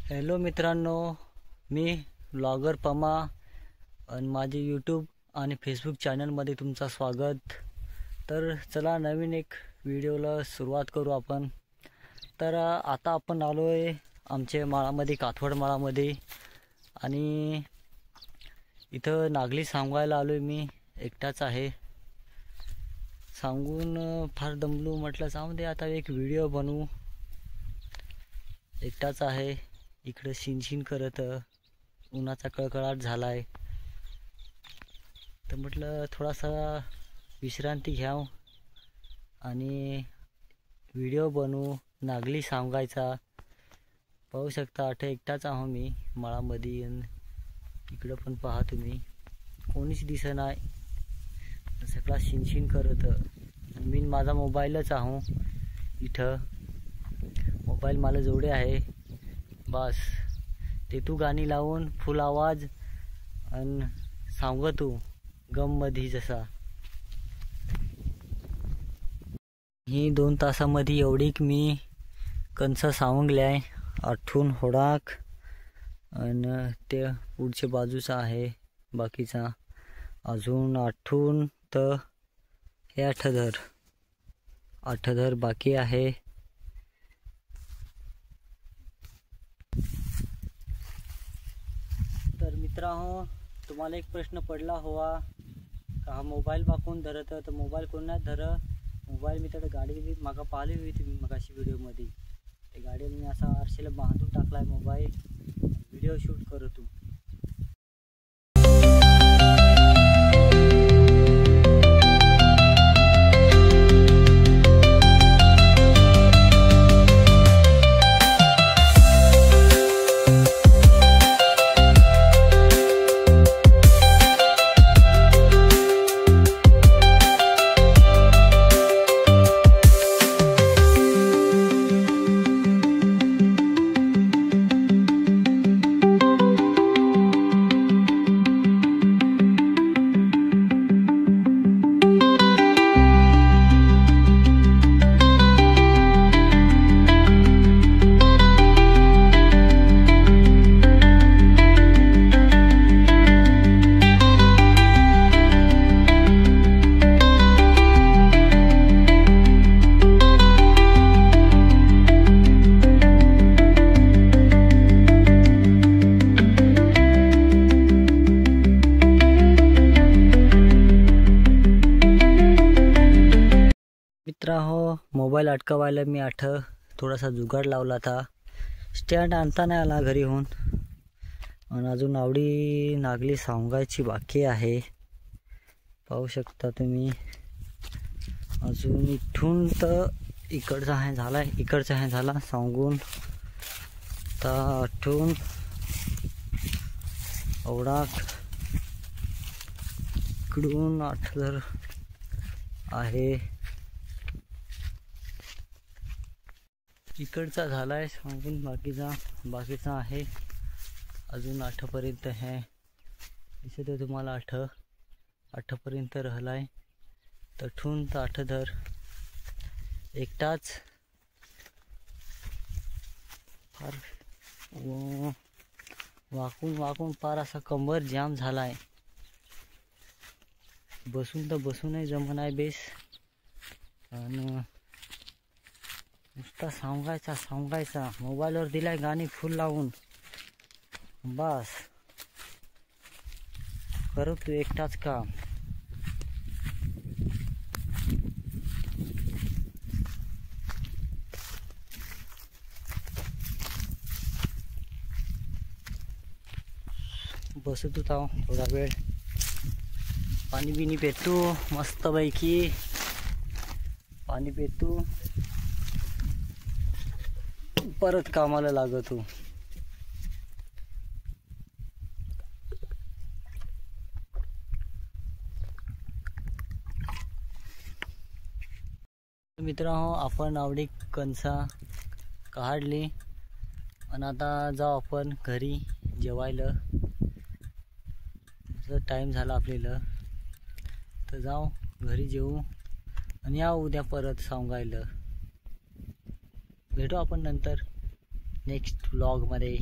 Hello मित्रांनो, मी blogger पमा आणि माझे यूट्यूब आणि फेसबुक चॅनलमध्ये तुमचं स्वागत। तर चला नवीन एक व्हिडिओला सुरुवात करू आपण। तर आता आपण आलो आहे आमच्या माळामध्ये, काथवड माळामध्ये, आणि इथं नागली सांगायला आलो आहे। मी एकटाच आहे, सांगून फार दमलो, म्हटलं जाऊ दे आता एक व्हिडिओ बनवू। एकटाच आहे, इकडे शिनशिन करत, उन्हाचा कळकळाट झालाय, तर म्हटलं थोडासा विश्रांती घ्याव आणि व्हिडिओ बनवू नागली सांगायचा। पाहू शकता आता एकटाच आहो मी माळामध्ये, इकडं पण पहा तुम्ही, कोणीच दिसना, सगळा शिनशिन करत। मी माझा मोबाईलच आहो इथं, मोबाईल मला जोडे आहे बस। ते तू गाणी लावून फुल आवाज आणि सांग तू गम मध्ये जसा। ही 2 तासामध्ये एवढी मी कणस सांगल्याय, आठवून होडाक आणि ते पुढच्या बाजूचा आहे बाकीचा अजून आठवून, तर हे 8 धर बाकी आहे। तर मित्रांनो, तुम्हाला एक प्रश्न पडला हवा का हा मोबाईल बा कोण धरत, तर मोबाईल कोण नाही धर। मोबाईल मी तर गाडी मागा पाहिली होती तुम्ही मगाशी व्हिडिओमध्ये, त्या गाडीला मी असा आरशेला बांधून टाकलाय मोबाईल, व्हिडिओ शूट करतो। मित्रांनो, मोबाईल अटकवायला मी थोडासा जुगाड लावला था, स्टँड आणता नाही आला घरी होऊन, आणि अजून आवडी नागली सांगायची बाकी आहे। पाहू शकता तुम्ही, अजून इथून तर इकडचा आहे झाला, इकडचा आहे झाला सांगून, तर आठवून ओढाक इकडून 8 धर आहे, इकडचा झालाय सांगून, बाकीचा आहे अजून 8 पर्यंत आहे। दिसत आहे तुम्हाला 8 पर्यंत राहिलाय, तर ठून तर 8 धर एकटाच। फार वाकून पार असा कंबर जाम झालाय, बसून तर बसूनही जमनाय बेस, आणि नुसता सांगायचा मोबाईलवर दिलाय गाणी फुल लावून, बस करत तू एकटाच काम। बसत होता थोडा वेळ, पाणी बिनी पेतो मस्त पैकी, पाणी पेतो परत कामाला लागतो। मित्रांनो, आपण आवडी कणसा काढली आणि आता जाऊ आपण घरी जेवायला। जर टाइम झाला आपल्याला तर जाऊ घरी जेवू आणि या उद्या परत सांगायला। भेटू आपण नंतर नेक्स्ट व्लॉग मध्ये।